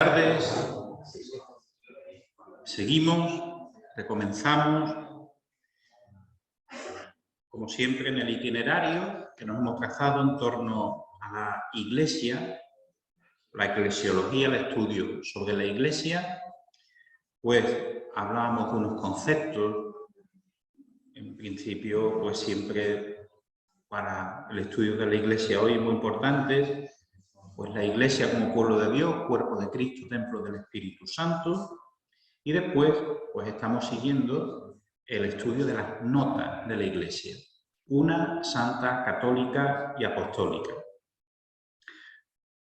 Buenas tardes. Seguimos, recomenzamos, como siempre, en el itinerario que nos hemos trazado en torno a la Iglesia, la eclesiología, el estudio sobre la Iglesia. Pues hablábamos de unos conceptos, en principio, pues siempre para el estudio de la Iglesia hoy muy importantes. Pues la Iglesia como pueblo de Dios, cuerpo de Cristo, templo del Espíritu Santo. Y después, pues estamos siguiendo el estudio de las notas de la Iglesia. Una, santa, católica y apostólica.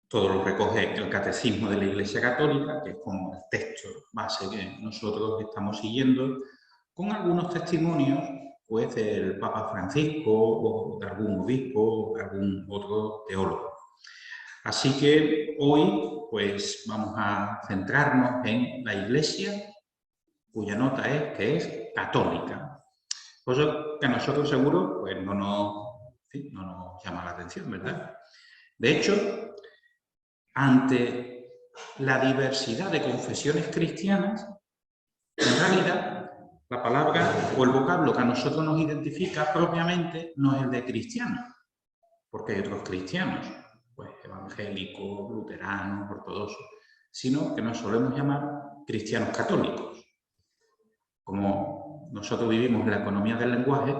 Todo lo recoge el Catecismo de la Iglesia Católica, que es como el texto base que nosotros estamos siguiendo, con algunos testimonios, pues, del Papa Francisco o de algún obispo o de algún otro teólogo. Así que hoy, pues, vamos a centrarnos en la Iglesia, cuya nota es que es católica. Cosa que a nosotros seguro pues, no nos llama la atención, ¿verdad? De hecho, ante la diversidad de confesiones cristianas, en realidad la palabra o el vocablo que a nosotros nos identifica propiamente no es el de cristiano, porque hay otros cristianos, pues evangélicos, luteranos, ortodoxos, sino que nos solemos llamar cristianos católicos. Como nosotros vivimos en la economía del lenguaje,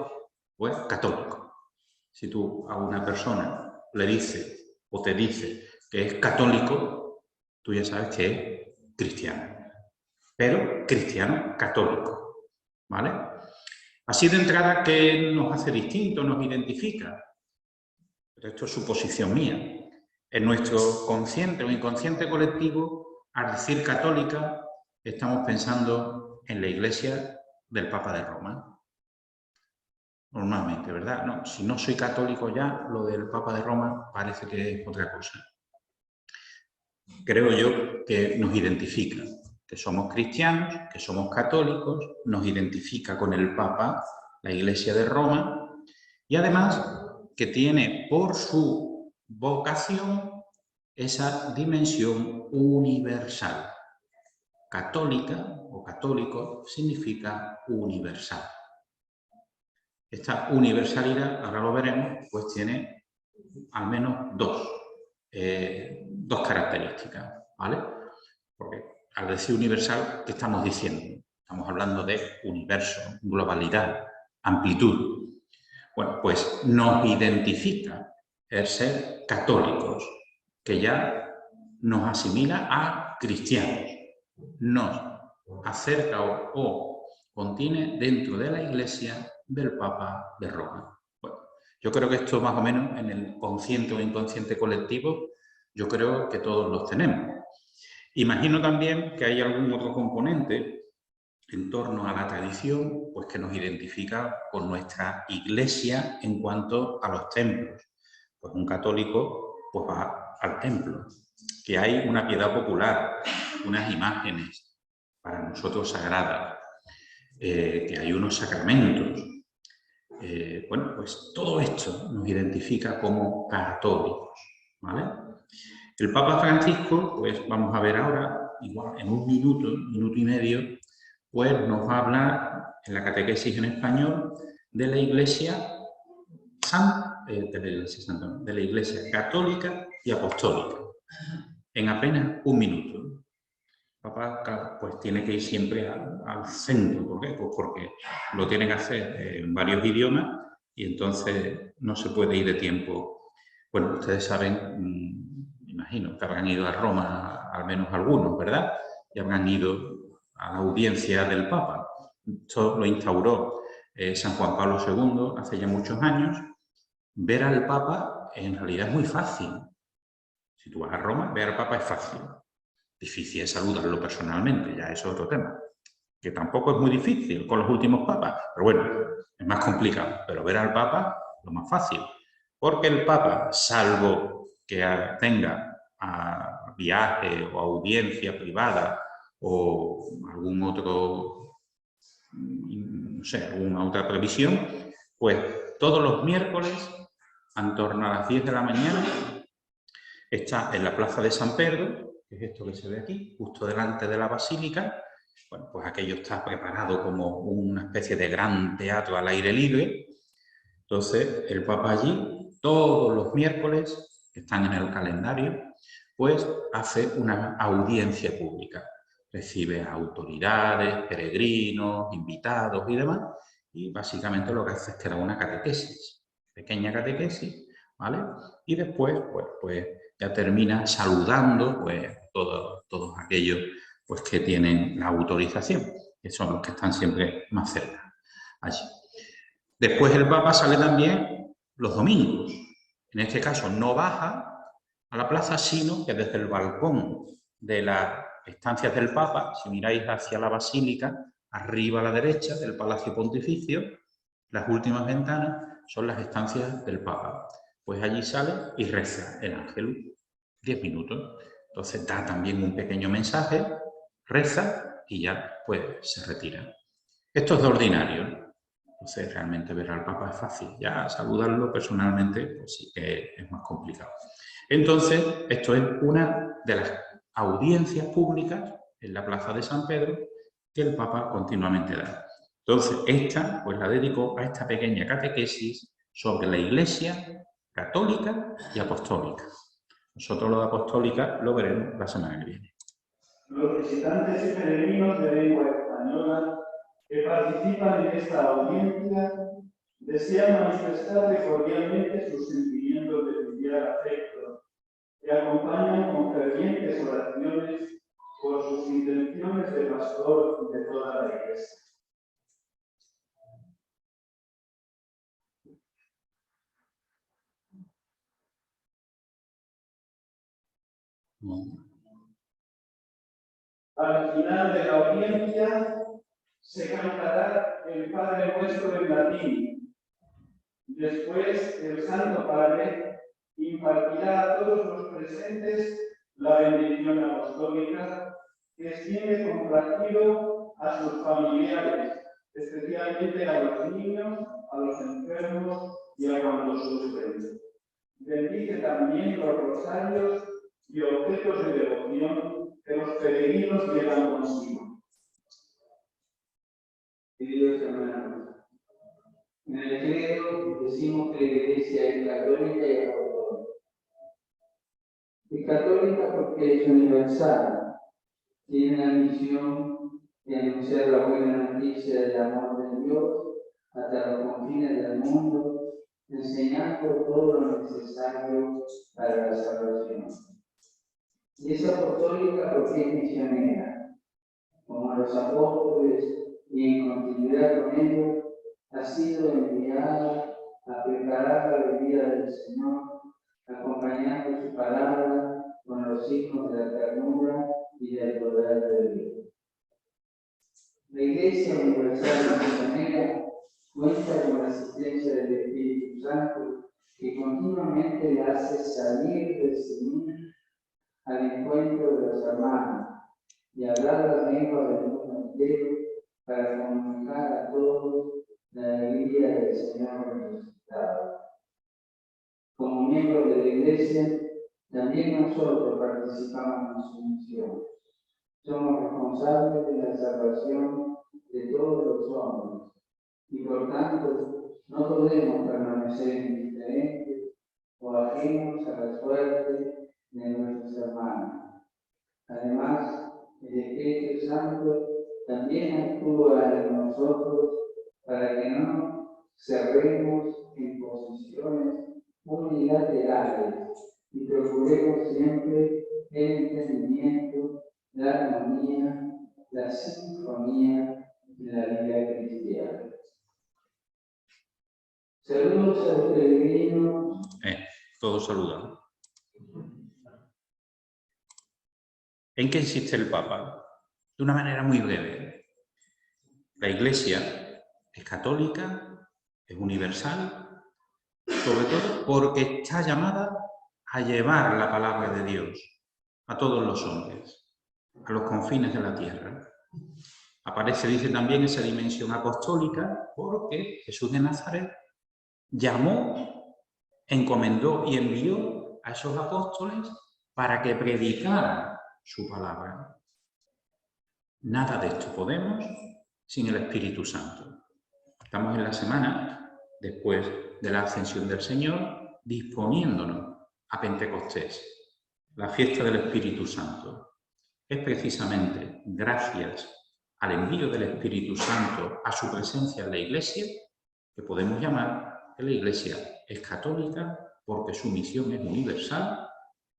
pues católico. Si tú a una persona le dices o te dice que es católico, tú ya sabes que es cristiano. Pero cristiano católico, ¿vale? Así de entrada, ¿qué nos hace distinto, nos identifica? Pero esto es suposición mía. En nuestro consciente o inconsciente colectivo, al decir católica, estamos pensando en la Iglesia del Papa de Roma. Normalmente, ¿verdad? No, si no soy católico ya, lo del Papa de Roma parece que es otra cosa. Creo yo que nos identifica, que somos cristianos, que somos católicos, nos identifica con el Papa, la Iglesia de Roma, y además que tiene por su vocación esa dimensión universal. Católica o católico significa universal. Esta universalidad, ahora lo veremos, pues tiene al menos dos características, ¿vale? Porque al decir universal, ¿qué estamos diciendo? Estamos hablando de universo, globalidad, amplitud. Bueno, pues nos identifica el ser católicos, que ya nos asimila a cristianos, nos acerca o contiene dentro de la Iglesia del Papa de Roma. Bueno, yo creo que esto más o menos en el consciente o inconsciente colectivo, yo creo que todos los tenemos. Imagino también que hay algún otro componente en torno a la tradición, pues que nos identifica con nuestra Iglesia en cuanto a los templos. Pues un católico pues va al templo, que hay una piedad popular, unas imágenes para nosotros sagradas, que hay unos sacramentos. Bueno, pues todo esto nos identifica como católicos, ¿vale? El Papa Francisco, pues vamos a ver ahora, igual en un minuto y medio, pues nos va a hablar en la catequesis en español de la Iglesia de la Iglesia católica y apostólica, en apenas un minuto. El Papa, pues tiene que ir siempre al centro. ¿Por qué? Pues porque lo tienen que hacer en varios idiomas y entonces no se puede ir de tiempo. Bueno, ustedes saben, imagino, que habrán ido a Roma, al menos algunos, ¿verdad? Y habrán ido a la audiencia del Papa. Esto lo instauró San Juan Pablo II hace ya muchos años. Ver al Papa en realidad es muy fácil. Si tú vas a Roma, ver al Papa es fácil. Difícil es saludarlo personalmente, ya eso es otro tema. Que tampoco es muy difícil con los últimos papas, pero bueno, es más complicado. Pero ver al Papa, lo más fácil. Porque el Papa, salvo que tenga viaje o audiencia privada o algún otro, no sé, alguna otra previsión, pues todos los miércoles, en torno a las 10 de la mañana, está en la plaza de San Pedro, que es esto que se ve aquí, justo delante de la basílica. Bueno, pues aquello está preparado como una especie de gran teatro al aire libre. Entonces, el Papa allí, todos los miércoles, que están en el calendario, pues hace una audiencia pública. Recibe a autoridades, peregrinos, invitados y demás, y básicamente lo que hace es que da una catequesis, pequeña catequesis, ¿vale? Y después, pues ya termina saludando pues, todos aquellos pues, que tienen la autorización, que son los que están siempre más cerca allí. Después el Papa sale también los domingos. En este caso no baja a la plaza, sino que desde el balcón de las estancias del Papa, si miráis hacia la basílica, arriba a la derecha del Palacio Pontificio, las últimas ventanas son las estancias del Papa. Pues allí sale y reza el ángel 10 minutos. Entonces da también un pequeño mensaje, reza y ya pues se retira. Esto es de ordinario. Entonces, realmente ver al Papa es fácil. Ya saludarlo personalmente, pues sí que es más complicado. Entonces, esto es una de las audiencias públicas en la Plaza de San Pedro que el Papa continuamente da. Entonces, esta, pues la dedico a esta pequeña catequesis sobre la Iglesia católica y apostólica. Nosotros lo de apostólica lo veremos la semana que viene. Los visitantes y peregrinos de lengua española que participan en esta audiencia desean manifestarle cordialmente sus sentimientos de filial afecto y acompañan con fervientes oraciones por sus intenciones de pastor de toda la Iglesia. Al final de la audiencia se cantará el Padre Nuestro en latín. Después el Santo Padre impartirá a todos los presentes la bendición apostólica que extiende compartido a sus familiares, especialmente a los niños, a los enfermos y a cuantos sufren. Bendice también los rosarios y objetos de devoción que los peregrinos llevan consigo. Queridos hermanos, en el credo decimos que la Iglesia es católica y apostólica. Es católica porque es universal, tiene la misión de anunciar la buena noticia del amor de Dios hasta los confines del mundo, enseñando todo lo necesario para la salvación. Y es apostólica porque es misionera, como los apóstoles, y en continuidad con ellos, ha sido enviada a preparar la venida del Señor, acompañando su palabra con los signos de la ternura y del poder de Dios. La Iglesia Universal Misionera cuenta con la asistencia del Espíritu Santo, que continuamente le hace salir de sí al encuentro de los hermanos y hablar la lengua del mundo entero para comunicar a todos la alegría del Señor resucitado. Como miembros de la Iglesia, también nosotros participamos en su misión. Somos responsables de la salvación de todos los hombres y por tanto no podemos permanecer indiferentes o ajenos a la suerte de nuestros hermanos. Además, el Espíritu Santo también actúa en nosotros para que no cerremos en posiciones unilaterales y procuremos siempre el entendimiento, la armonía, la sinfonía y la vida cristiana. Saludos a los peregrinos. Todos saludan. ¿En qué insiste el Papa? De una manera muy breve. La Iglesia es católica, es universal, sobre todo porque está llamada a llevar la palabra de Dios a todos los hombres, a los confines de la tierra. Aparece, dice también, esa dimensión apostólica porque Jesús de Nazaret llamó, encomendó y envió a esos apóstoles para que predicaran su palabra. Nada de esto podemos sin el Espíritu Santo. Estamos en la semana, después de la ascensión del Señor, disponiéndonos a Pentecostés, la fiesta del Espíritu Santo. Es precisamente gracias al envío del Espíritu Santo a su presencia en la Iglesia que podemos llamar que la Iglesia es católica porque su misión es universal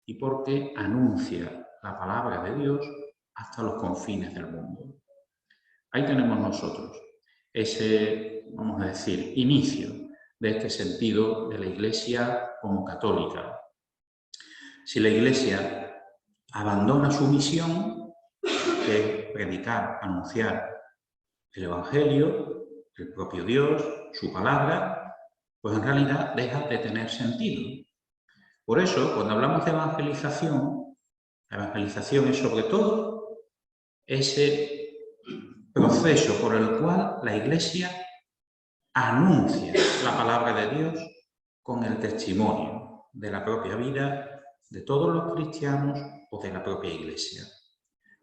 y porque anuncia la palabra de Dios hasta los confines del mundo. Ahí tenemos nosotros ese, vamos a decir, inicio de este sentido de la Iglesia como católica. Si la Iglesia abandona su misión, que es predicar, anunciar el Evangelio, el propio Dios, su palabra, pues en realidad deja de tener sentido. Por eso, cuando hablamos de evangelización, la evangelización es sobre todo ese proceso por el cual la Iglesia anuncia la palabra de Dios con el testimonio de la propia vida de todos los cristianos o de la propia Iglesia.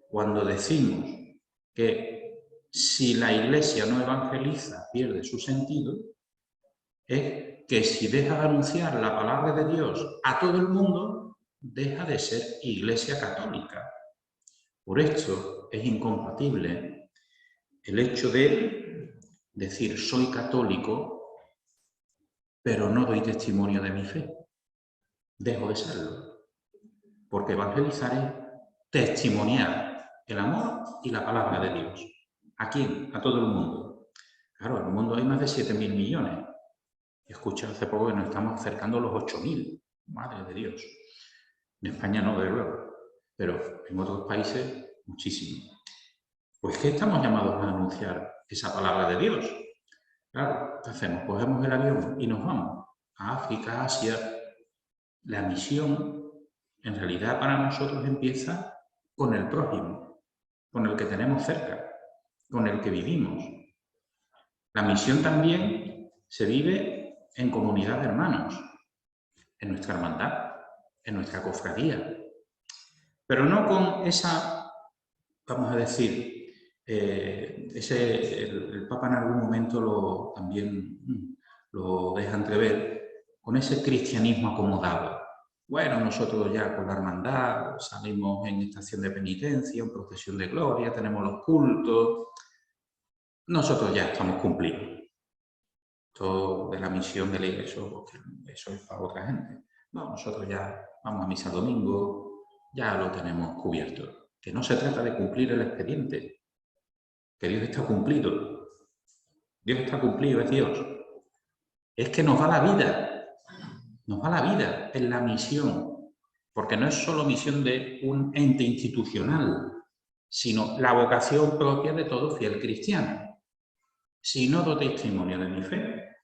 Cuando decimos que si la Iglesia no evangeliza pierde su sentido, es que si deja de anunciar la palabra de Dios a todo el mundo, deja de ser Iglesia católica. Por esto es incompatible el hecho de decir soy católico, pero no doy testimonio de mi fe. Dejo de serlo. Porque evangelizar es testimoniar el amor y la palabra de Dios. ¿A quién? A todo el mundo. Claro, en el mundo hay más de 7.000 millones. Escuché hace poco que nos estamos acercando a los 8.000. Madre de Dios. En España no, de luego. Pero en otros países, muchísimo. Pues ¿qué estamos llamados a anunciar esa palabra de Dios? Claro, ¿qué hacemos? Cogemos el avión y nos vamos a África, a Asia. La misión, en realidad, para nosotros empieza con el prójimo, con el que tenemos cerca, con el que vivimos. La misión también se vive en comunidad de hermanos, en nuestra hermandad, en nuestra cofradía. Pero no con esa, vamos a decir, el Papa en algún momento también lo deja entrever, con ese cristianismo acomodado. Bueno, nosotros ya con la hermandad salimos en estación de penitencia, en procesión de gloria, tenemos los cultos. Nosotros ya estamos cumplidos. Todo de la misión de la Iglesia, porque eso es para otra gente. No, nosotros ya vamos a misa domingo, ya lo tenemos cubierto. Que no se trata de cumplir el expediente, que Dios está cumplido. Dios está cumplido, es Dios. Es que nos va la vida. Nos va la vida en la misión, porque no es solo misión de un ente institucional, sino la vocación propia de todo fiel cristiano. Si no doy testimonio de mi fe,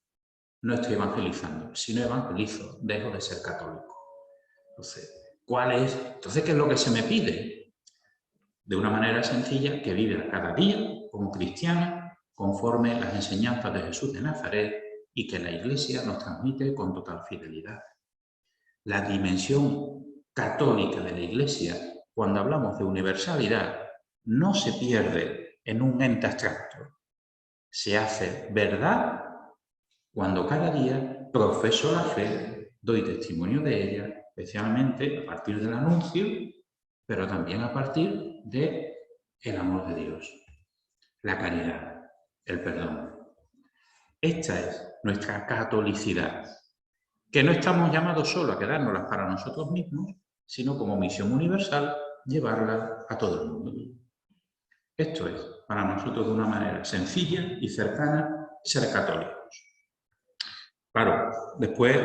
no estoy evangelizando. Si no evangelizo, dejo de ser católico. Entonces, ¿qué es lo que se me pide? De una manera sencilla, que viva cada día como cristiano, conforme a las enseñanzas de Jesús de Nazaret, y que la Iglesia nos transmite con total fidelidad. La dimensión católica de la Iglesia, cuando hablamos de universalidad, no se pierde en un ente abstracto. Se hace verdad cuando cada día profeso la fe, doy testimonio de ella, especialmente a partir del anuncio, pero también a partir del amor de Dios, la caridad, el perdón. Esta es nuestra catolicidad, que no estamos llamados solo a quedárnoslas para nosotros mismos, sino como misión universal, llevarla a todo el mundo. Esto es, para nosotros, de una manera sencilla y cercana, ser católicos. Claro, después,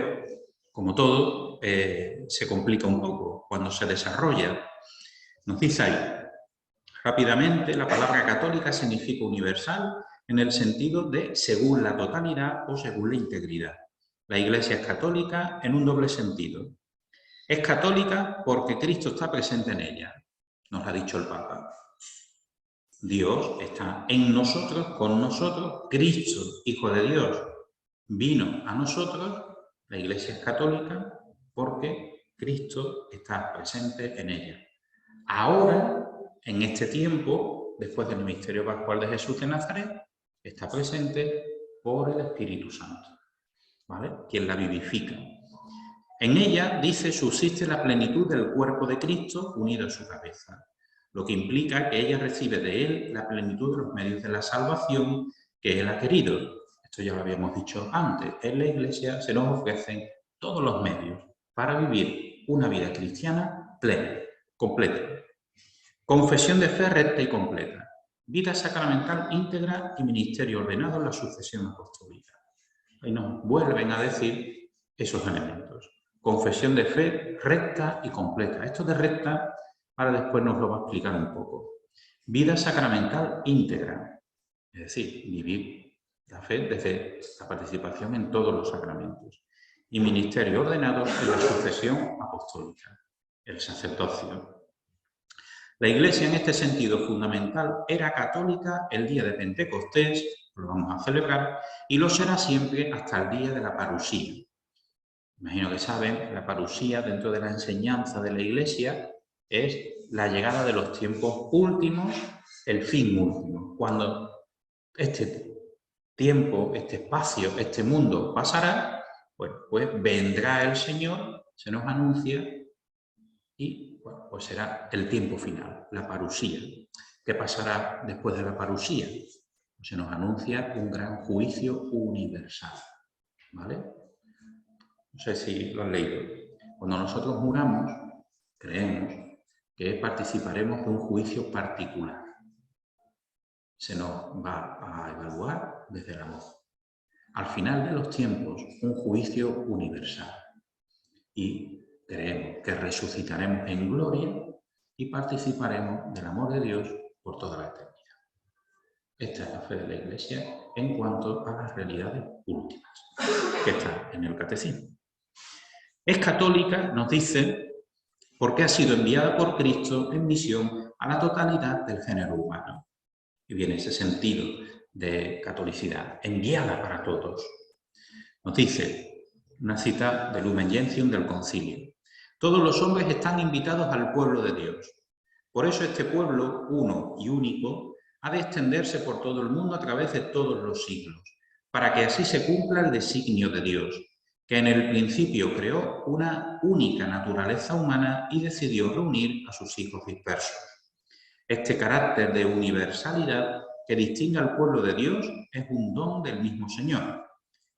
como todo, se complica un poco cuando se desarrolla. Nos dice ahí, rápidamente, la palabra católica significa universal, en el sentido de según la totalidad o según la integridad. La Iglesia es católica en un doble sentido. Es católica porque Cristo está presente en ella, nos ha dicho el Papa. Dios está en nosotros, con nosotros. Cristo, Hijo de Dios, vino a nosotros. La Iglesia es católica porque Cristo está presente en ella. Ahora, en este tiempo, después del misterio pascual de Jesús de Nazaret, está presente por el Espíritu Santo, ¿vale? Quien la vivifica. En ella, dice, subsiste la plenitud del cuerpo de Cristo unido a su cabeza, lo que implica que ella recibe de él la plenitud de los medios de la salvación que él ha querido. Esto ya lo habíamos dicho antes. En la Iglesia se nos ofrecen todos los medios para vivir una vida cristiana plena, completa. Confesión de fe recta y completa. Vida sacramental íntegra y ministerio ordenado en la sucesión apostólica. Ahí nos vuelven a decir esos elementos. Confesión de fe recta y completa. Esto de recta, ahora después nos lo va a explicar un poco. Vida sacramental íntegra. Es decir, vivir la fe desde la participación en todos los sacramentos. Y ministerio ordenado en la sucesión apostólica, el sacerdocio. La Iglesia, en este sentido fundamental, era católica el día de Pentecostés, lo vamos a celebrar, y lo será siempre hasta el día de la parusía. Imagino que saben, la parusía dentro de la enseñanza de la Iglesia es la llegada de los tiempos últimos, el fin último. Cuando este tiempo, este espacio, este mundo pasará, bueno, pues vendrá el Señor, se nos anuncia y bueno, pues será el tiempo final, la parusía. ¿Qué pasará después de la parusía? Pues se nos anuncia un gran juicio universal, ¿vale? No sé si lo han leído. Cuando nosotros muramos, creemos que participaremos de un juicio particular. Se nos va a evaluar desde el amor. Al final de los tiempos, un juicio universal. Y creemos que resucitaremos en gloria y participaremos del amor de Dios por toda la eternidad. Esta es la fe de la Iglesia en cuanto a las realidades últimas, que está en el Catecismo. Es católica, nos dice, porque ha sido enviada por Cristo en misión a la totalidad del género humano. Y viene ese sentido de catolicidad, enviada para todos. Nos dice una cita de Lumen Gentium del Concilio. Todos los hombres están invitados al pueblo de Dios. Por eso este pueblo, uno y único, ha de extenderse por todo el mundo a través de todos los siglos, para que así se cumpla el designio de Dios, que en el principio creó una única naturaleza humana y decidió reunir a sus hijos dispersos. Este carácter de universalidad que distingue al pueblo de Dios es un don del mismo Señor.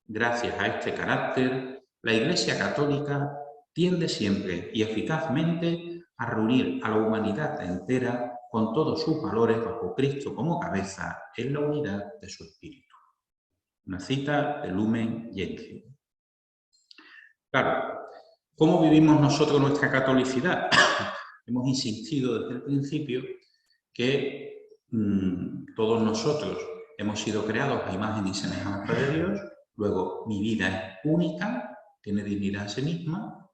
Gracias a este carácter, la Iglesia Católica tiende siempre y eficazmente a reunir a la humanidad entera con todos sus valores bajo Cristo como cabeza en la unidad de su espíritu. Una cita de Lumen Gentium. Claro, ¿cómo vivimos nosotros nuestra catolicidad? Hemos insistido desde el principio que todos nosotros hemos sido creados a imagen y semejanza de Dios, luego mi vida es única, tiene dignidad en sí misma,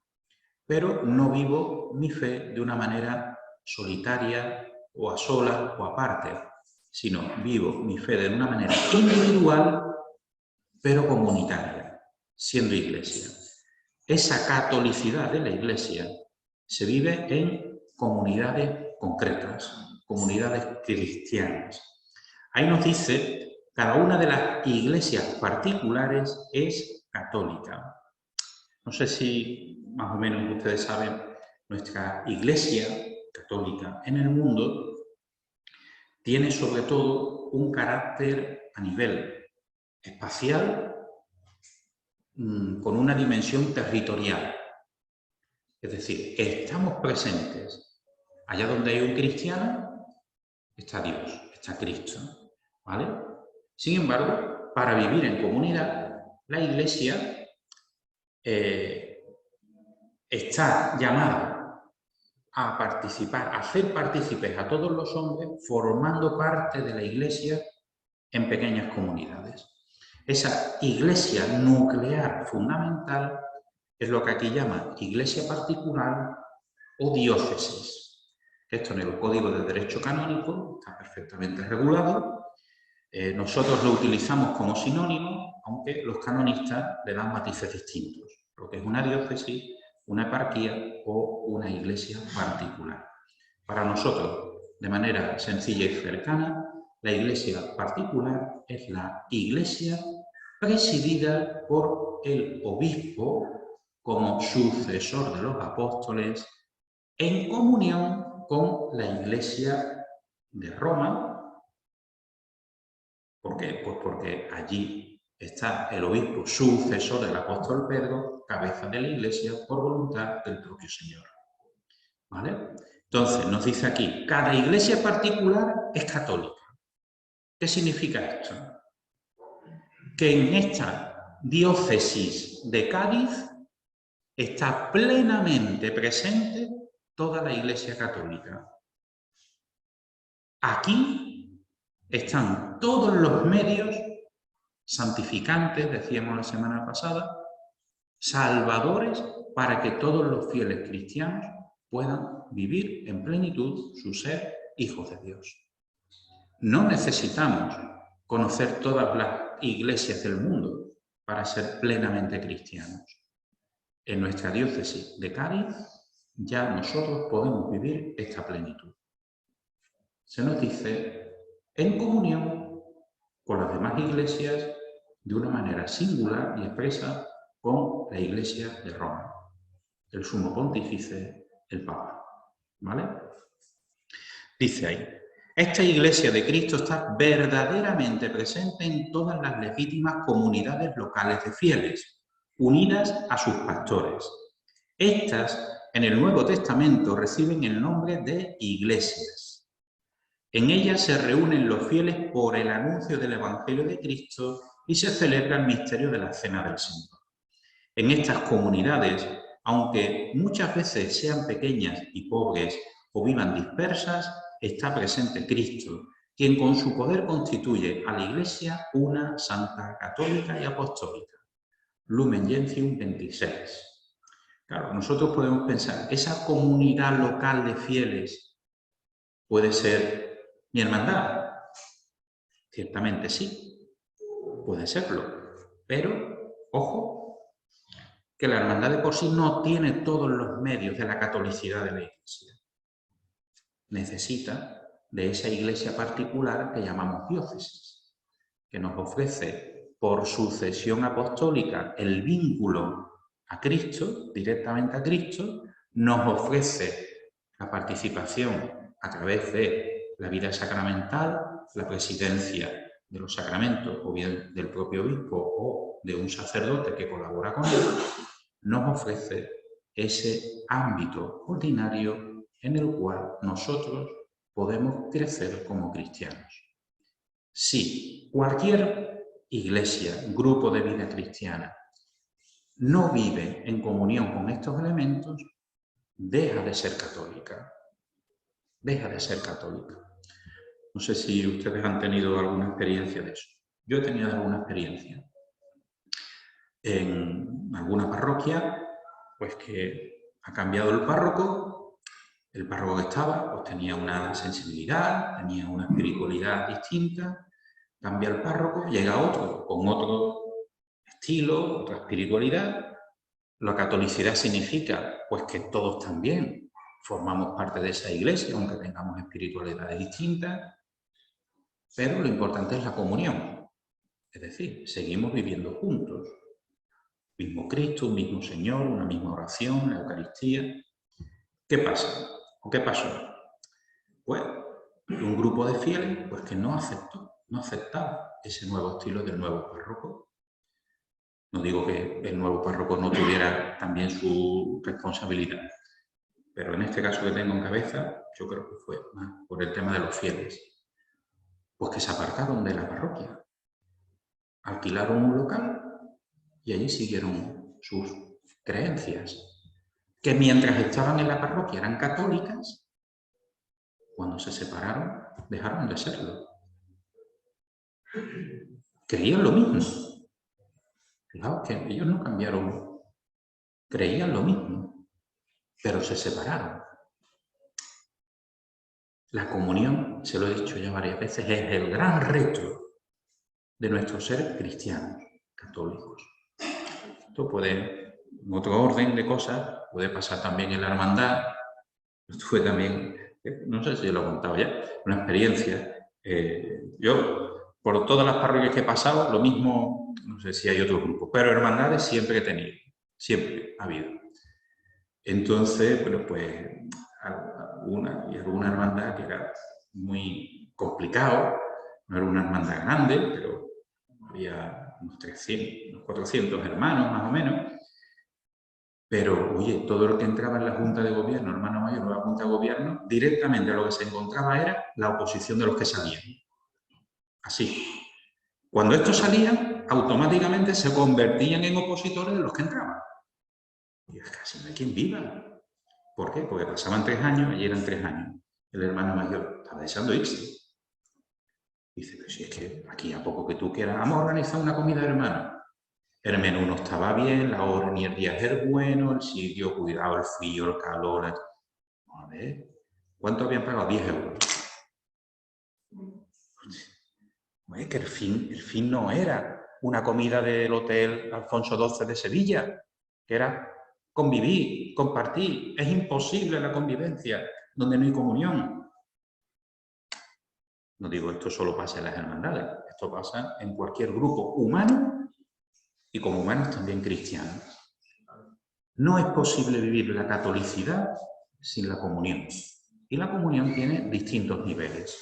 pero no vivo mi fe de una manera solitaria o a solas o aparte, sino vivo mi fe de una manera individual, pero comunitaria, siendo Iglesia. Esa catolicidad de la Iglesia se vive en comunidades concretas, comunidades cristianas. Ahí nos dice, cada una de las iglesias particulares es católica. No sé si más o menos ustedes saben, nuestra Iglesia católica en el mundo tiene sobre todo un carácter a nivel espacial con una dimensión territorial. Es decir, estamos presentes. Allá donde hay un cristiano, está Dios, está Cristo, ¿vale? Sin embargo, para vivir en comunidad, la Iglesia está llamada a participar, a hacer partícipes a todos los hombres, formando parte de la Iglesia en pequeñas comunidades. Esa Iglesia nuclear fundamental es lo que aquí llama Iglesia particular o diócesis. Esto en el Código de Derecho Canónico está perfectamente regulado. Nosotros lo utilizamos como sinónimo, aunque los canonistas le dan matices distintos. Lo que es una diócesis, una eparquía o una iglesia particular. Para nosotros, de manera sencilla y cercana, la iglesia particular es la iglesia presidida por el obispo como sucesor de los apóstoles en comunión con la iglesia de Roma. ¿Por qué? Pues porque allí está el obispo sucesor del apóstol Pedro, cabeza de la iglesia por voluntad del propio Señor. ¿Vale? Entonces, nos dice aquí, cada iglesia particular es católica. ¿Qué significa esto? Que en esta diócesis de Cádiz está plenamente presente toda la iglesia católica. Aquí están todos los medios santificantes, decíamos la semana pasada, salvadores para que todos los fieles cristianos puedan vivir en plenitud su ser hijos de Dios. No necesitamos conocer todas las iglesias del mundo para ser plenamente cristianos. En nuestra diócesis de Cádiz ya nosotros podemos vivir esta plenitud. Se nos dice en comunión con las demás iglesias de una manera singular y expresa con la Iglesia de Roma, el sumo pontífice, el Papa. ¿Vale? Dice ahí, esta Iglesia de Cristo está verdaderamente presente en todas las legítimas comunidades locales de fieles, unidas a sus pastores. Estas, en el Nuevo Testamento, reciben el nombre de iglesias. En ellas se reúnen los fieles por el anuncio del Evangelio de Cristo y se celebra el misterio de la Cena del Señor. En estas comunidades, aunque muchas veces sean pequeñas y pobres o vivan dispersas, está presente Cristo, quien con su poder constituye a la Iglesia una santa, católica y apostólica. Lumen Gentium 26. Claro, nosotros podemos pensar, ¿esa comunidad local de fieles puede ser mi hermandad? Ciertamente sí, puede serlo, pero, ojo, que la hermandad de por sí no tiene todos los medios de la catolicidad de la Iglesia. Necesita de esa iglesia particular que llamamos diócesis, que nos ofrece por sucesión apostólica el vínculo a Cristo, directamente a Cristo, nos ofrece la participación a través de la vida sacramental, la presidencia de los sacramentos, o bien del propio obispo o de un sacerdote que colabora con él, nos ofrece ese ámbito ordinario en el cual nosotros podemos crecer como cristianos. Si cualquier iglesia, grupo de vida cristiana, no vive en comunión con estos elementos, deja de ser católica. Deja de ser católica. No sé si ustedes han tenido alguna experiencia de eso. Yo he tenido alguna experiencia en alguna parroquia, pues que ha cambiado el párroco que estaba pues tenía una sensibilidad, tenía una espiritualidad distinta, cambia el párroco, llega otro con otro estilo, otra espiritualidad. La catolicidad significa pues que todos también formamos parte de esa iglesia, aunque tengamos espiritualidades distintas, pero lo importante es la comunión, es decir, seguimos viviendo juntos. Mismo Cristo, un mismo Señor, una misma oración, la Eucaristía. ¿Qué pasa? ¿O qué pasó? Pues un grupo de fieles pues, que no aceptaba ese nuevo estilo del nuevo párroco. No digo que el nuevo párroco no tuviera también su responsabilidad, pero en este caso que tengo en cabeza, yo creo que fue más por el tema de los fieles. Pues que se apartaron de la parroquia, alquilaron un local y allí siguieron sus creencias, que mientras estaban en la parroquia eran católicas, cuando se separaron dejaron de serlo. Creían lo mismo. Fijaos que ellos no cambiaron, creían lo mismo, pero se separaron. La comunión, se lo he dicho ya varias veces, es el gran reto de nuestro ser cristianos, católicos. Esto puede, en otro orden de cosas, puede pasar también en la hermandad. Estuve también no sé si lo he contado ya, una experiencia. Yo, por todas las parroquias que he pasado, lo mismo, no sé si hay otro grupo, pero hermandades siempre he tenido, siempre ha habido. Entonces, bueno, pues alguna hermandad que era muy complicado, no era una hermandad grande, pero había unos 300, unos 400 hermanos más o menos. Pero, oye, todo lo que entraba en la Junta de Gobierno, hermano mayor, la Junta de Gobierno, directamente lo que se encontraba era la oposición de los que salían. Así. Cuando estos salían, automáticamente se convertían en opositores de los que entraban. Y es casi no hay quien viva. ¿Por qué? Porque pasaban 3 años, allí eran 3 años. El hermano mayor estaba deseando irse. Dice, pero si es que aquí a poco que tú quieras, vamos a organizar una comida, hermano. El menú no estaba bien, la hora ni el día es bueno, el sitio, cuidado, el frío, el calor. A ver, ¿cuánto habían pagado? 10 euros. Es que el fin no era una comida del Hotel Alfonso XII de Sevilla, que era convivir, compartir. Es imposible la convivencia donde no hay comunión. No digo esto solo pasa en las hermandades, esto pasa en cualquier grupo humano y como humanos también cristianos. No es posible vivir la catolicidad sin la comunión. Y la comunión tiene distintos niveles.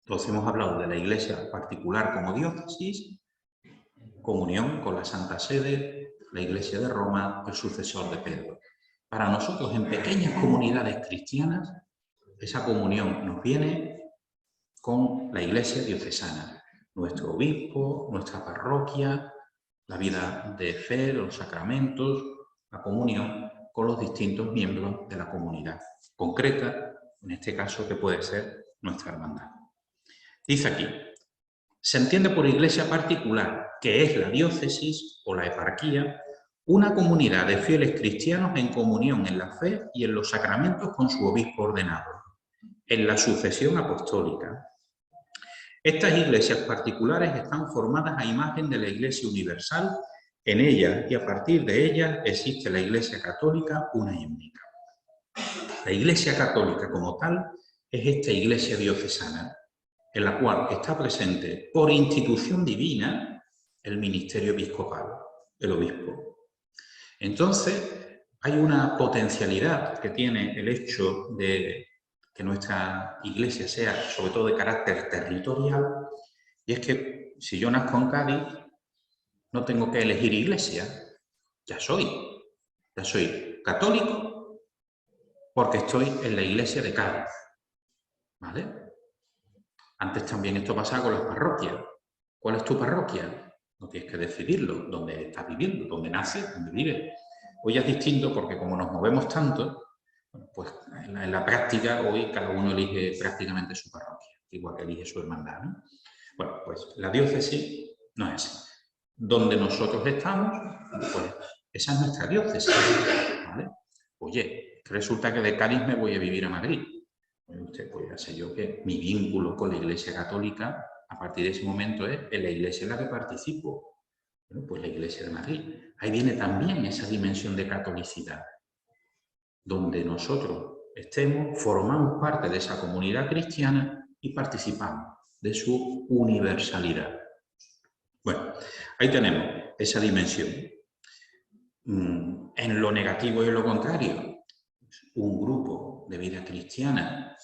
Entonces hemos hablado de la Iglesia particular como diócesis, comunión con la Santa Sede, la Iglesia de Roma, el sucesor de Pedro. Para nosotros, en pequeñas comunidades cristianas, esa comunión nos viene con la Iglesia diocesana, nuestro obispo, nuestra parroquia, la vida de fe, los sacramentos, la comunión con los distintos miembros de la comunidad concreta, en este caso que puede ser nuestra hermandad. Dice aquí, se entiende por iglesia particular, que es la diócesis o la eparquía, una comunidad de fieles cristianos en comunión en la fe y en los sacramentos con su obispo ordenado, en la sucesión apostólica. Estas iglesias particulares están formadas a imagen de la Iglesia universal. En ellas y a partir de ellas existe la Iglesia católica una y única. La Iglesia católica como tal es esta Iglesia diocesana, en la cual está presente por institución divina el ministerio episcopal, el obispo. Entonces, hay una potencialidad que tiene el hecho de que nuestra iglesia sea sobre todo de carácter territorial, y es que si yo nazco en Cádiz, no tengo que elegir iglesia, ya soy católico porque estoy en la iglesia de Cádiz, ¿vale? Antes también esto pasaba con las parroquias. ¿Cuál es tu parroquia? No tienes que decidirlo, dónde estás viviendo, dónde naces, dónde vives. Hoy es distinto porque como nos movemos tanto, pues en la práctica hoy cada uno elige prácticamente su parroquia, igual que elige su hermandad, ¿no? Bueno, pues la diócesis no es así. Donde nosotros estamos, pues esa es nuestra diócesis, ¿vale? Oye, resulta que de Cádiz me voy a vivir a Madrid. Usted, pues ya sé yo que mi vínculo con la Iglesia Católica a partir de ese momento es en la iglesia en la que participo. Bueno, pues la Iglesia de Madrid. Ahí viene también esa dimensión de catolicidad. Donde nosotros estemos, formamos parte de esa comunidad cristiana y participamos de su universalidad. Bueno, ahí tenemos esa dimensión. En lo negativo y en lo contrario, un grupo de vida cristiana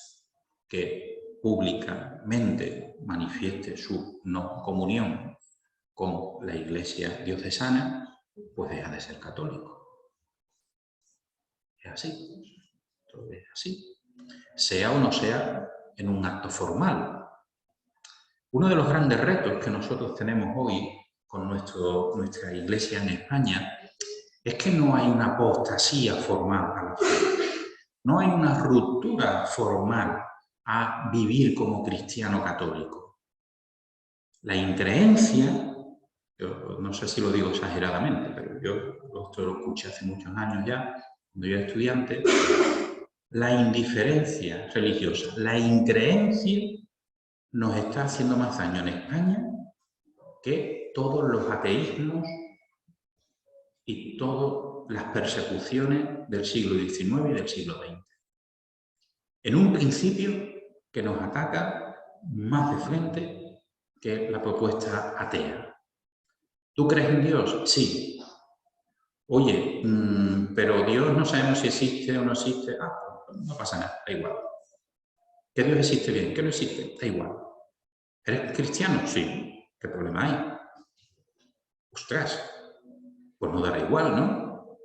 que públicamente manifieste su no comunión con la Iglesia diocesana, pues deja de ser católico. Es así. Es así. Sea o no sea en un acto formal. Uno de los grandes retos que nosotros tenemos hoy con nuestra Iglesia en España es que no hay una apostasía formal a la fe. No hay una ruptura formal a vivir como cristiano católico. La increencia, yo no sé si lo digo exageradamente, pero yo esto lo escuché hace muchos años ya, cuando yo era estudiante, la indiferencia religiosa, la increencia nos está haciendo más daño en España que todos los ateísmos y todas las persecuciones del siglo XIX y del siglo XX. en un principio que nos ataca más de frente que la propuesta atea. ¿Tú crees en Dios? Sí. Oye, pero Dios no sabemos si existe o no existe. Ah, no pasa nada, da igual. ¿Que Dios existe bien? ¿Que no existe? Da igual. ¿Eres cristiano? Sí. ¿Qué problema hay? Ostras, pues no dará igual, ¿no?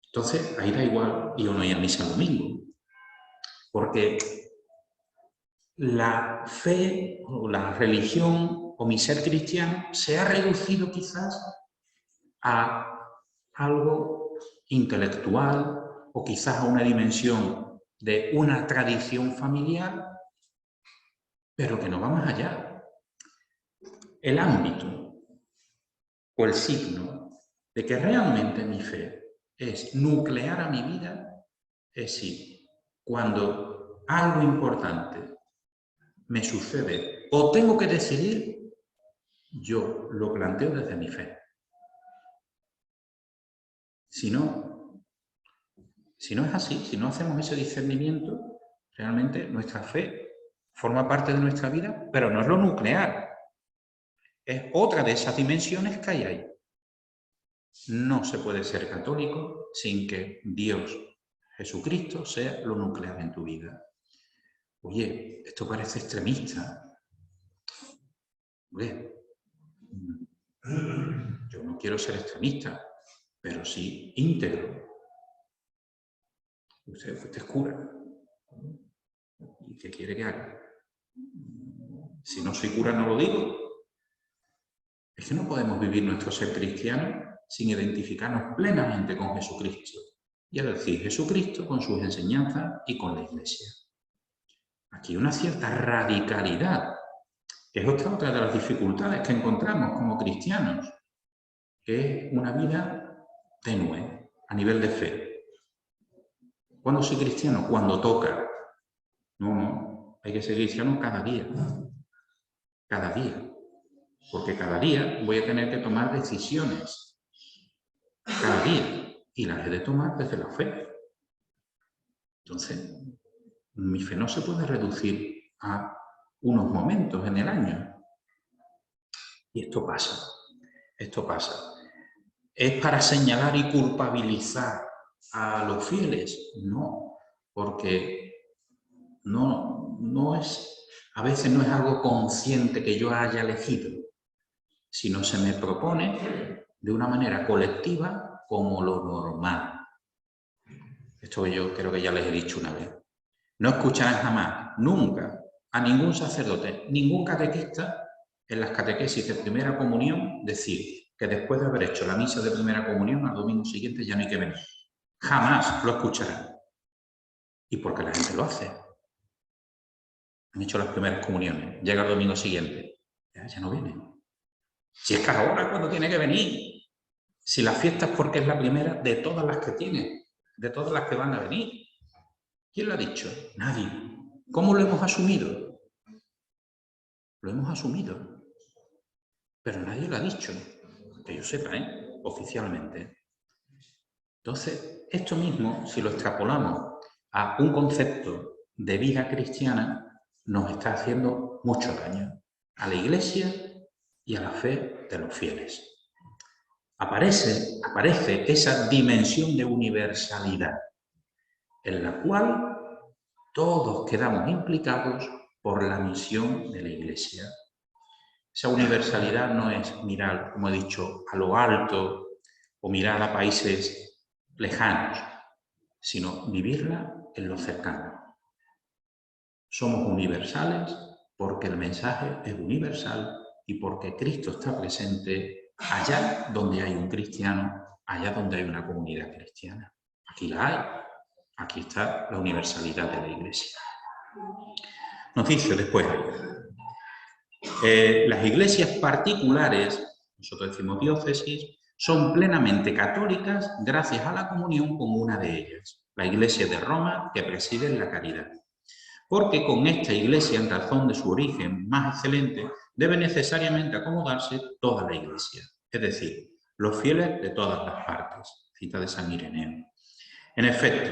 Entonces, ahí da igual y uno ir a misa el domingo. Porque la fe o la religión o mi ser cristiano se ha reducido quizás a algo intelectual o quizás a una dimensión de una tradición familiar, pero que no va más allá. El ámbito o el signo de que realmente mi fe es nuclear a mi vida es si cuando algo importante me sucede o tengo que decidir, yo lo planteo desde mi fe. Si no es así, si no hacemos ese discernimiento, realmente nuestra fe forma parte de nuestra vida, pero no es lo nuclear. Es otra de esas dimensiones que hay ahí. No se puede ser católico sin que Dios, Jesucristo, sea lo nuclear en tu vida. Oye, esto parece extremista. Oye, yo no quiero ser extremista, pero sí íntegro. Usted es cura. ¿Y qué quiere que haga? Si no soy cura, no lo digo. Es que no podemos vivir nuestro ser cristiano sin identificarnos plenamente con Jesucristo. Y es decir, Jesucristo con sus enseñanzas y con la Iglesia. Aquí hay una cierta radicalidad, que es otra de las dificultades que encontramos como cristianos, que es una vida tenue a nivel de fe. ¿Cuándo soy cristiano? Cuando toca. No, hay que ser cristiano cada día. Cada día. Porque cada día voy a tener que tomar decisiones. Cada día. Y las he de tomar desde la fe. Entonces, mi fe no se puede reducir a unos momentos en el año. Y esto pasa. Esto pasa. ¿Es para señalar y culpabilizar a los fieles? No. Porque no es, a veces no es algo consciente que yo haya elegido, sino se me propone de una manera colectiva como lo normal. Esto yo creo que ya les he dicho una vez. No escucharán jamás, nunca, a ningún sacerdote, ningún catequista en las catequesis de primera comunión decir que después de haber hecho la misa de primera comunión al domingo siguiente ya no hay que venir. Jamás lo escucharán. ¿Y por qué la gente lo hace? Han hecho las primeras comuniones, llega el domingo siguiente, ya no viene. Si es que ahora cuando tiene que venir, si la fiesta es porque es la primera de todas las que tiene, de todas las que van a venir. ¿Quién lo ha dicho? Nadie. ¿Cómo lo hemos asumido? Lo hemos asumido, pero nadie lo ha dicho, que yo sepa, oficialmente. Entonces, esto mismo, si lo extrapolamos a un concepto de vida cristiana, nos está haciendo mucho daño a la Iglesia y a la fe de los fieles. Aparece esa dimensión de universalidad, en la cual todos quedamos implicados por la misión de la Iglesia. Esa universalidad no es mirar, como he dicho, a lo alto o mirar a países lejanos, sino vivirla en lo cercano. Somos universales porque el mensaje es universal y porque Cristo está presente allá donde hay un cristiano, allá donde hay una comunidad cristiana. Aquí la hay. Aquí está la universalidad de la Iglesia. Nos dice después, las iglesias particulares, nosotros decimos diócesis, son plenamente católicas gracias a la comunión con una de ellas, la Iglesia de Roma, que preside la caridad. Porque con esta Iglesia, en razón de su origen más excelente, debe necesariamente acomodarse toda la Iglesia, es decir, los fieles de todas las partes, cita de San Ireneo. En efecto,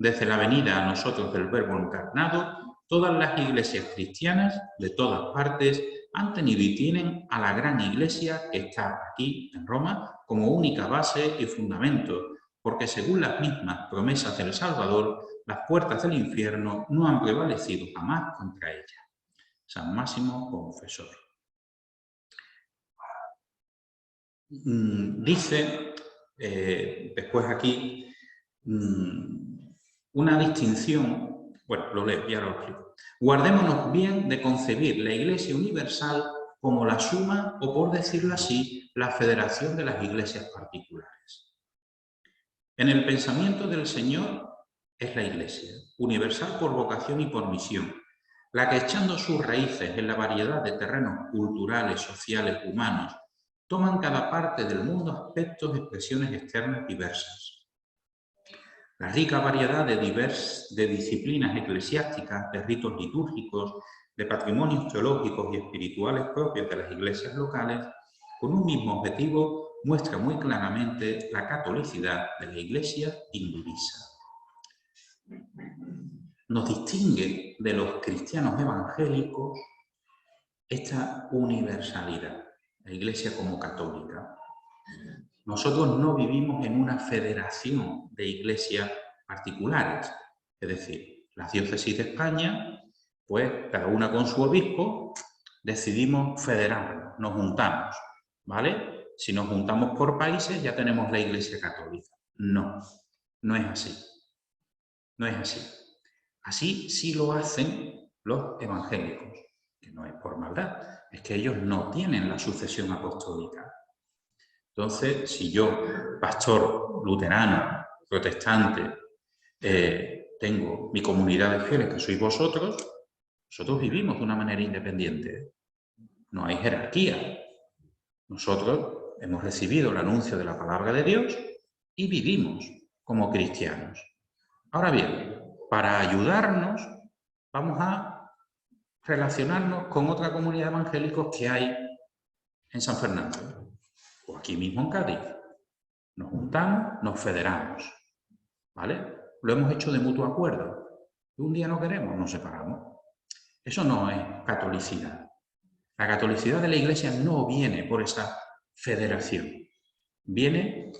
Desde la venida a nosotros del Verbo encarnado, todas las iglesias cristianas de todas partes han tenido y tienen a la gran iglesia que está aquí en Roma como única base y fundamento, porque según las mismas promesas del Salvador, las puertas del infierno no han prevalecido jamás contra ella. San Máximo Confesor. Dice, después aquí, una distinción, bueno, lo leo, ya lo explico. Guardémonos bien de concebir la Iglesia universal como la suma, o por decirlo así, la federación de las iglesias particulares. En el pensamiento del Señor es la Iglesia, universal por vocación y por misión, la que echando sus raíces en la variedad de terrenos culturales, sociales, humanos, toman cada parte del mundo aspectos, expresiones externas diversas. La rica variedad de disciplinas eclesiásticas, de ritos litúrgicos, de patrimonios teológicos y espirituales propios de las iglesias locales, con un mismo objetivo, muestra muy claramente la catolicidad de la Iglesia hindúisa. Nos distingue de los cristianos evangélicos esta universalidad, la Iglesia como católica. Nosotros no vivimos en una federación de iglesias particulares, es decir, las diócesis de España, pues cada una con su obispo, decidimos federarnos, nos juntamos, ¿vale? Si nos juntamos por países ya tenemos la Iglesia católica. No, no es así, no es así. Así sí lo hacen los evangélicos, que no es por maldad, es que ellos no tienen la sucesión apostólica. Entonces, si yo, pastor luterano, protestante, tengo mi comunidad de fieles, que sois vosotros, nosotros vivimos de una manera independiente. No hay jerarquía. Nosotros hemos recibido el anuncio de la palabra de Dios y vivimos como cristianos. Ahora bien, para ayudarnos, vamos a relacionarnos con otra comunidad de evangélicos que hay en San Fernando, o aquí mismo en Cádiz. Nos juntamos, nos federamos, ¿vale? Lo hemos hecho de mutuo acuerdo. Un día no queremos, nos separamos. Eso no es catolicidad. La catolicidad de la Iglesia no viene por esa federación. Viene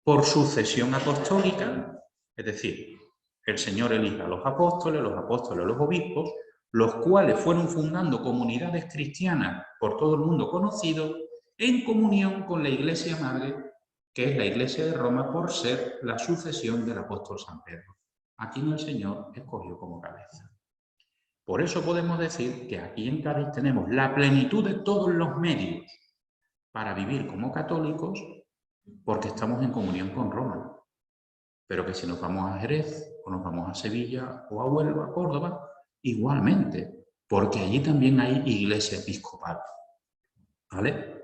por sucesión apostólica, es decir, el Señor elige a los apóstoles los obispos, los cuales fueron fundando comunidades cristianas por todo el mundo conocido, en comunión con la Iglesia Madre, que es la Iglesia de Roma, por ser la sucesión del apóstol San Pedro, a quien el Señor escogió como cabeza. Por eso podemos decir que aquí en Cádiz tenemos la plenitud de todos los medios para vivir como católicos, porque estamos en comunión con Roma. Pero que si nos vamos a Jerez, o nos vamos a Sevilla, o a Huelva, a Córdoba, igualmente, porque allí también hay iglesia episcopal. ¿Vale?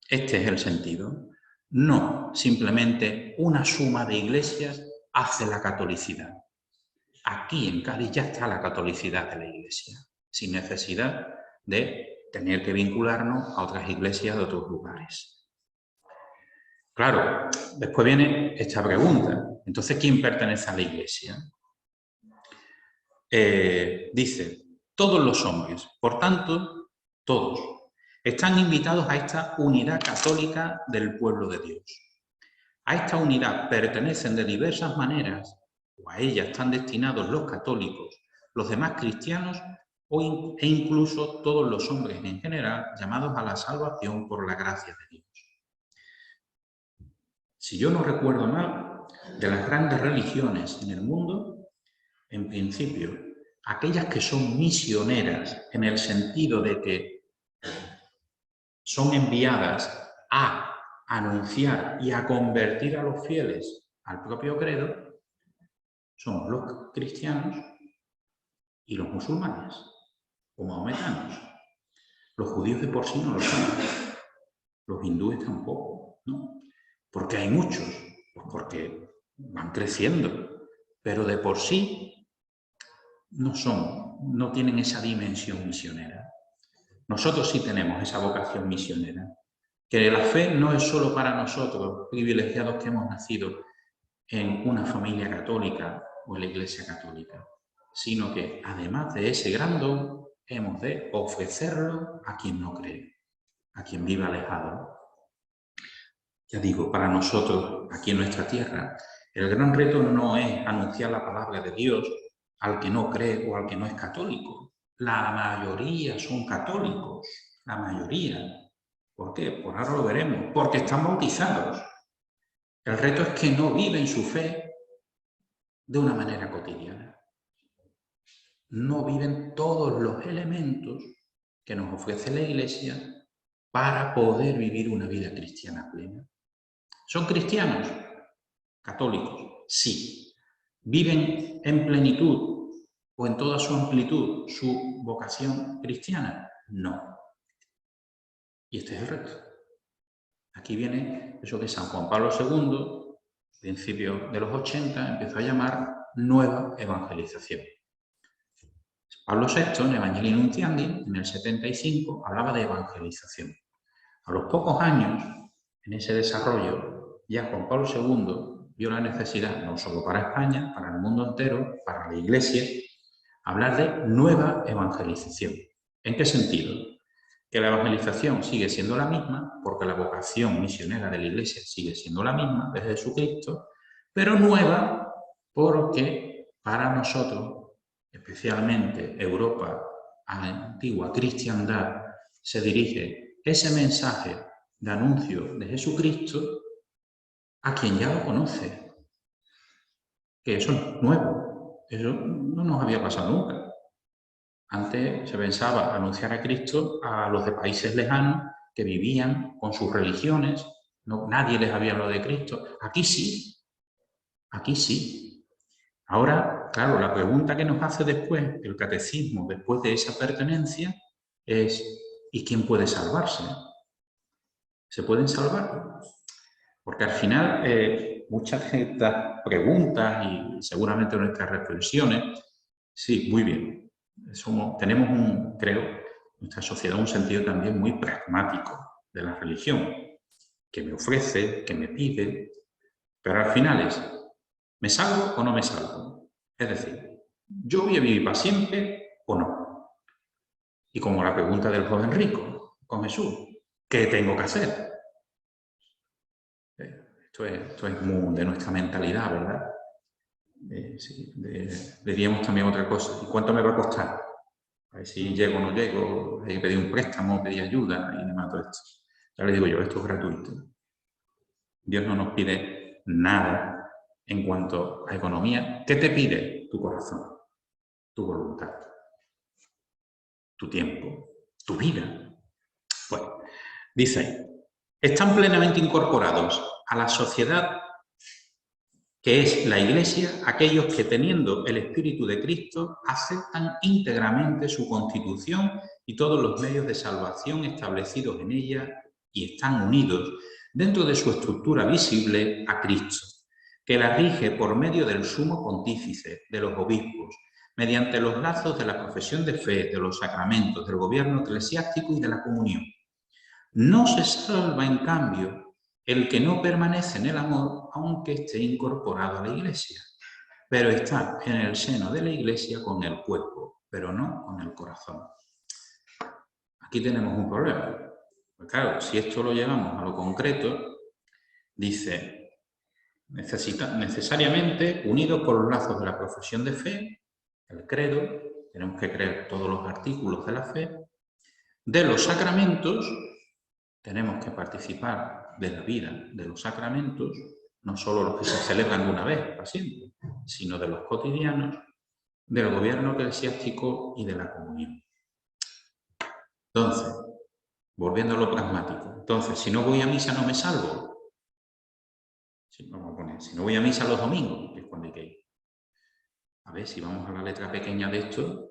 Este es el sentido. No simplemente una suma de iglesias hace la catolicidad. Aquí en Cádiz ya está la catolicidad de la Iglesia, sin necesidad de tener que vincularnos a otras iglesias de otros lugares. Claro, después viene esta pregunta. Entonces, ¿quién pertenece a la Iglesia? Dice, todos los hombres, por tanto, todos, están invitados a esta unidad católica del pueblo de Dios. A esta unidad pertenecen de diversas maneras, o a ella están destinados los católicos, los demás cristianos e incluso todos los hombres en general llamados a la salvación por la gracia de Dios. Si yo no recuerdo mal, de las grandes religiones en el mundo, en principio, aquellas que son misioneras en el sentido de que son enviadas a anunciar y a convertir a los fieles al propio credo, somos los cristianos y los musulmanes, o mahometanos. Los judíos de por sí no lo son, los hindúes tampoco, ¿no? Porque hay muchos, pues porque van creciendo, pero de por sí no tienen esa dimensión misionera. Nosotros sí tenemos esa vocación misionera, que la fe no es solo para nosotros, privilegiados que hemos nacido en una familia católica o en la Iglesia Católica, sino que además de ese gran don, hemos de ofrecerlo a quien no cree, a quien vive alejado. Ya digo, para nosotros, aquí en nuestra tierra, el gran reto no es anunciar la palabra de Dios al que no cree o al que no es católico. La mayoría son católicos, la mayoría. ¿Por qué? Pues ahora lo veremos. Porque están bautizados. El reto es que no viven su fe de una manera cotidiana. No viven todos los elementos que nos ofrece la Iglesia para poder vivir una vida cristiana plena. ¿Son cristianos? Católicos, sí. ¿Viven en plenitud o en toda su amplitud su vocación cristiana? No. Y este es el reto. Aquí viene eso que San Juan Pablo II, principios de los 80, empezó a llamar nueva evangelización. Pablo VI, en Evangelii Nuntiandi, en el 75, hablaba de evangelización. A los pocos años, en ese desarrollo, ya Juan Pablo II vio la necesidad, no solo para España, para el mundo entero, para la Iglesia, hablar de nueva evangelización. ¿En qué sentido? Que la evangelización sigue siendo la misma, porque la vocación misionera de la Iglesia sigue siendo la misma desde Jesucristo, pero nueva porque para nosotros, especialmente Europa, a la antigua cristiandad, se dirige ese mensaje de anuncio de Jesucristo a quien ya lo conoce. Que eso es nuevo, eso no nos había pasado nunca. Antes se pensaba anunciar a Cristo a los de países lejanos que vivían con sus religiones, nadie les había hablado de Cristo. Aquí sí, aquí sí. Ahora, claro, la pregunta que nos hace después el catecismo, después de esa pertenencia, es ¿y quién puede salvarse? ¿Se pueden salvar? Porque al final muchas de estas preguntas y seguramente nuestras reflexiones, sí, muy bien, tenemos creo, nuestra sociedad un sentido también muy pragmático de la religión, que me ofrece, que me pide, pero al final es, ¿me salvo o no me salvo? Es decir, ¿yo voy a vivir para siempre o no? Y como la pregunta del joven rico con Jesús, ¿qué tengo que hacer? Esto es muy de nuestra mentalidad, ¿verdad? Sí, diríamos también otra cosa. ¿Y cuánto me va a costar? A ver si llego o no llego, hay que pedir un préstamo, pedir ayuda y demás todo esto. Ya les digo yo, esto es gratuito. Dios no nos pide nada en cuanto a economía. ¿Qué te pide? Tu corazón, tu voluntad, tu tiempo, tu vida. Bueno, dice ahí, están plenamente incorporados a la sociedad que es la Iglesia, aquellos que teniendo el Espíritu de Cristo aceptan íntegramente su constitución y todos los medios de salvación establecidos en ella y están unidos dentro de su estructura visible a Cristo, que la rige por medio del sumo pontífice, de los obispos, mediante los lazos de la profesión de fe, de los sacramentos, del gobierno eclesiástico y de la comunión. No se salva, en cambio, el que no permanece en el amor, aunque esté incorporado a la Iglesia, pero está en el seno de la Iglesia con el cuerpo, pero no con el corazón. Aquí tenemos un problema. Pues claro, si esto lo llevamos a lo concreto, dice, necesariamente unidos por los lazos de la profesión de fe, el credo, tenemos que creer todos los artículos de la fe, de los sacramentos, tenemos que participar de la vida de los sacramentos, no solo los que se celebran una vez para siempre, sino de los cotidianos, del gobierno eclesiástico y de la comunión. Entonces, volviendo a lo pragmático, entonces, si no voy a misa no me salvo. Vamos a poner, si no voy a misa los domingos, que es cuando hay que ir. A ver, si vamos a la letra pequeña de esto,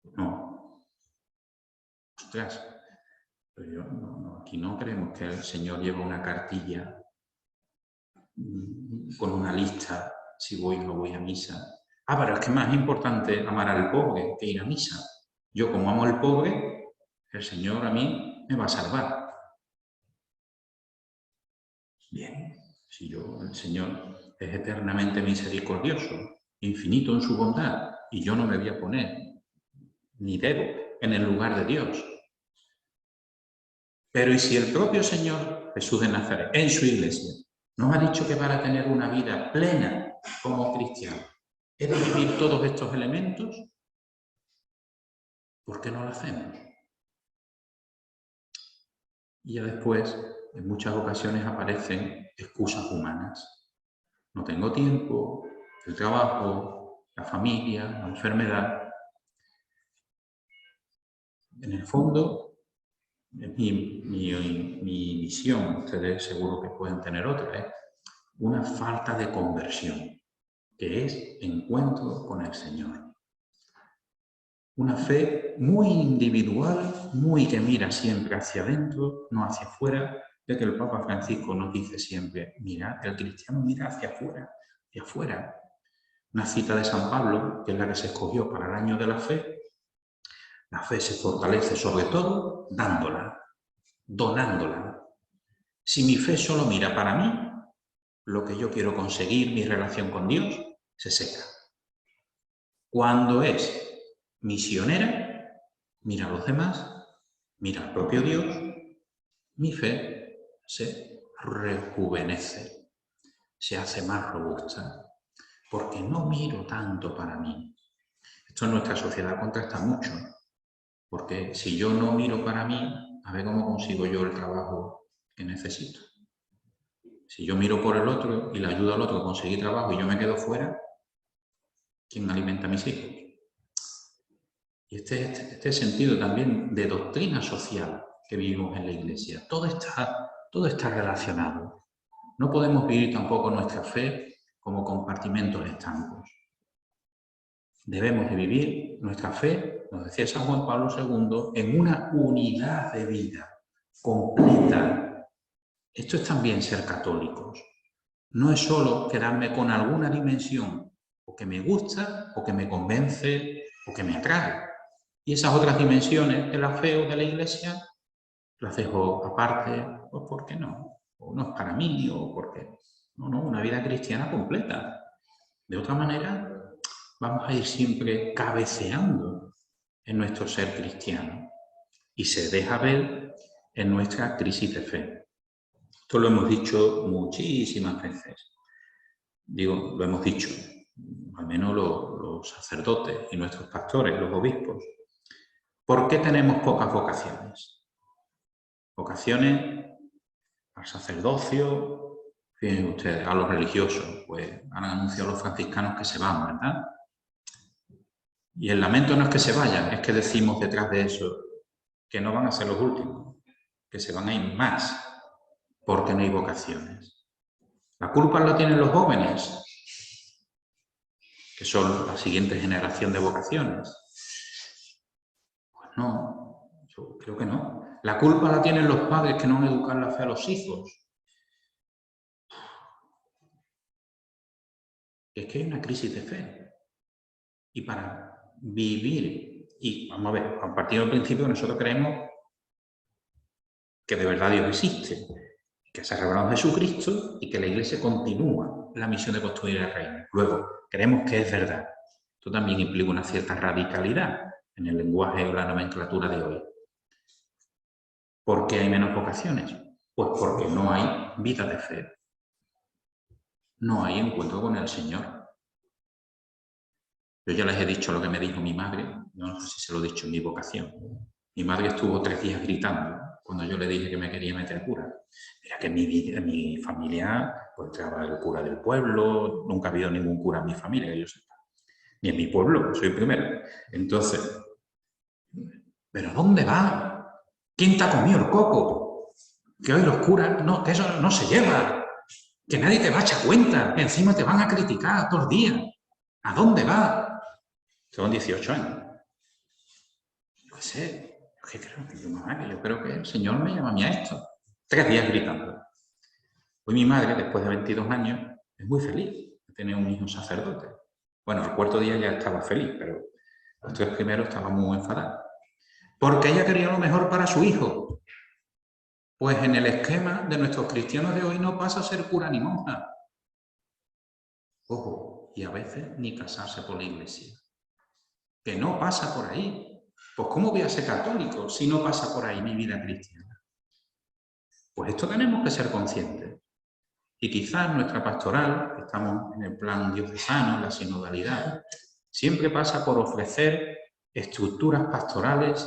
no. Ostras, pero aquí no creemos que el Señor lleva una cartilla con una lista si voy o no voy a misa. Ah, pero es que es más importante amar al pobre que ir a misa. Yo, como amo al pobre, el Señor a mí me va a salvar. Bien, si el Señor es eternamente misericordioso, infinito en su bondad, y yo no me voy a poner, ni debo, en el lugar de Dios. Pero ¿y si el propio Señor Jesús de Nazaret, en su iglesia, nos ha dicho que para tener una vida plena como cristiano, he de vivir todos estos elementos? ¿Por qué no lo hacemos? Y ya después, en muchas ocasiones aparecen excusas humanas. No tengo tiempo, el trabajo, la familia, la enfermedad. En el fondo, mi visión, ustedes seguro que pueden tener otra, es una falta de conversión, que es encuentro con el Señor. Una fe muy individual, muy que mira siempre hacia adentro, no hacia afuera, de que el Papa Francisco nos dice siempre, mira, el cristiano mira hacia afuera, hacia afuera. Una cita de San Pablo, que es la que se escogió para el año de la fe se fortalece sobre todo dándola, donándola. Si mi fe solo mira para mí, lo que yo quiero conseguir, mi relación con Dios, se seca. Cuando es misionera, mira a los demás, mira al propio Dios, mi fe se rejuvenece, se hace más robusta, porque no miro tanto para mí. Esto en nuestra sociedad contrasta mucho, porque si yo no miro para mí, a ver cómo consigo yo el trabajo que necesito. Si yo miro por el otro y le ayudo al otro a conseguir trabajo y yo me quedo fuera, ¿quién alimenta a mis hijos? Y este sentido también de doctrina social que vivimos en la Iglesia, todo está relacionado. No podemos vivir tampoco nuestra fe como compartimentos estancos. Debemos de vivir nuestra fe, nos decía San Juan Pablo II, en una unidad de vida completa. Esto es también ser católicos. No es solo quedarme con alguna dimensión o que me gusta, o que me convence, o que me atrae. Y esas otras dimensiones de la fe o de la Iglesia las dejo aparte, pues porque no. O no es para mí, o porque... No, una vida cristiana completa. De otra manera, vamos a ir siempre cabeceando en nuestro ser cristiano y se deja ver en nuestra crisis de fe. Esto lo hemos dicho muchísimas veces. Digo, lo hemos dicho, al menos los sacerdotes y nuestros pastores, los obispos. ¿Por qué tenemos pocas vocaciones? Vocaciones al sacerdocio, fíjense ustedes, a los religiosos, pues han anunciado los franciscanos que se van, ¿verdad? Y el lamento no es que se vayan, es que decimos detrás de eso que no van a ser los últimos, que se van a ir más, porque no hay vocaciones. La culpa la tienen los jóvenes, que son la siguiente generación de vocaciones. Pues no, yo creo que no. La culpa la tienen los padres que no han educado la fe a los hijos. Es que hay una crisis de fe. Y para vivir, y vamos a ver, a partir del principio nosotros creemos que de verdad Dios existe, que se ha revelado Jesucristo y que la Iglesia continúa la misión de construir el reino. Luego, creemos que es verdad. Esto también implica una cierta radicalidad en el lenguaje o la nomenclatura de hoy. ¿Por qué hay menos vocaciones? Pues porque no hay vida de fe. No hay encuentro con el Señor. Yo ya les he dicho lo que me dijo mi madre, no sé si se lo he dicho en mi vocación. Mi madre estuvo 3 días gritando cuando yo le dije que me quería meter cura. Mira que en mi familia pues entraba el cura del pueblo, nunca ha habido ningún cura en mi familia, que yo sepa. Ni en mi pueblo, soy el primero. Entonces, ¿pero dónde va? ¿Quién te ha comido el coco? Que hoy los curas, no, que eso no se lleva. Que nadie te va a echar cuenta, que encima te van a criticar todos los días. ¿A dónde va? Son 18 años. Yo qué sé, yo creo que el Señor me llama a mí a esto. 3 días gritando. Hoy mi madre, después de 22 años, es muy feliz de tener un hijo sacerdote. Bueno, el 4.º día ya estaba feliz, pero los 3 primeros estaba muy enfadada. Porque ella quería lo mejor para su hijo. Pues en el esquema de nuestros cristianos de hoy no pasa a ser cura ni monja. Ojo, y a veces ni casarse por la Iglesia. Que no pasa por ahí. Pues ¿cómo voy a ser católico si no pasa por ahí mi vida cristiana? Pues esto tenemos que ser conscientes. Y quizás nuestra pastoral, estamos en el plan diocesano, en la sinodalidad, siempre pasa por ofrecer estructuras pastorales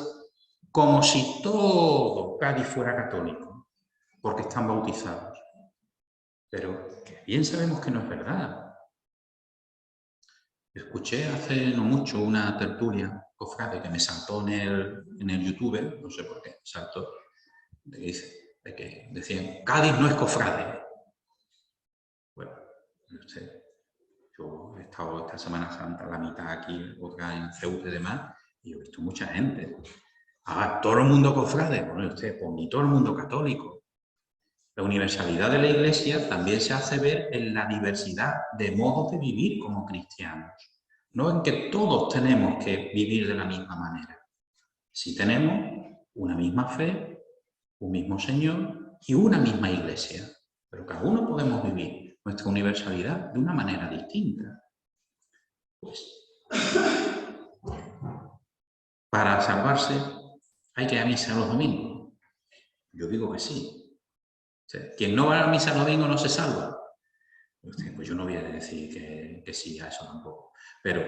como si todo Cádiz fuera católico, porque están bautizados. Pero que bien sabemos que no es verdad. Escuché hace no mucho una tertulia cofrade que me saltó en el YouTube, no sé por qué, saltó, de que decían, Cádiz no es cofrade. Bueno, no sé, yo he estado esta Semana Santa, la mitad aquí, otra en Ceuta y demás, y he visto mucha gente. Ah, todo el mundo cofrade, bueno, usted, pues ni todo el mundo católico. La universalidad de la Iglesia también se hace ver en la diversidad de modos de vivir como cristianos. No en que todos tenemos que vivir de la misma manera. Sí tenemos una misma fe, un mismo Señor y una misma Iglesia. Pero cada uno podemos vivir nuestra universalidad de una manera distinta. Pues, para salvarse hay que ir a misa los domingos. Yo digo que sí. O sea, quien no va a misa los domingos no se salva. Pues yo no voy a decir que sí a eso tampoco. Pero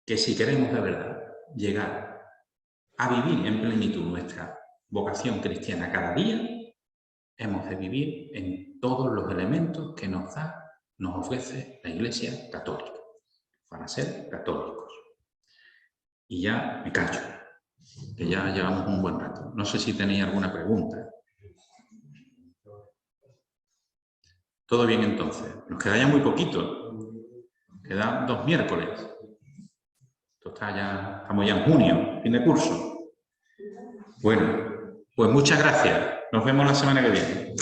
que si queremos de verdad llegar a vivir en plenitud nuestra vocación cristiana cada día, hemos de vivir en todos los elementos que nos ofrece la Iglesia católica, para ser católicos. Y ya me callo, que ya llevamos un buen rato. No sé si tenéis alguna pregunta. Todo bien entonces. Nos queda ya muy poquito. Quedan 2 miércoles. Esto estamos ya en junio, fin de curso. Bueno, pues muchas gracias. Nos vemos la semana que viene.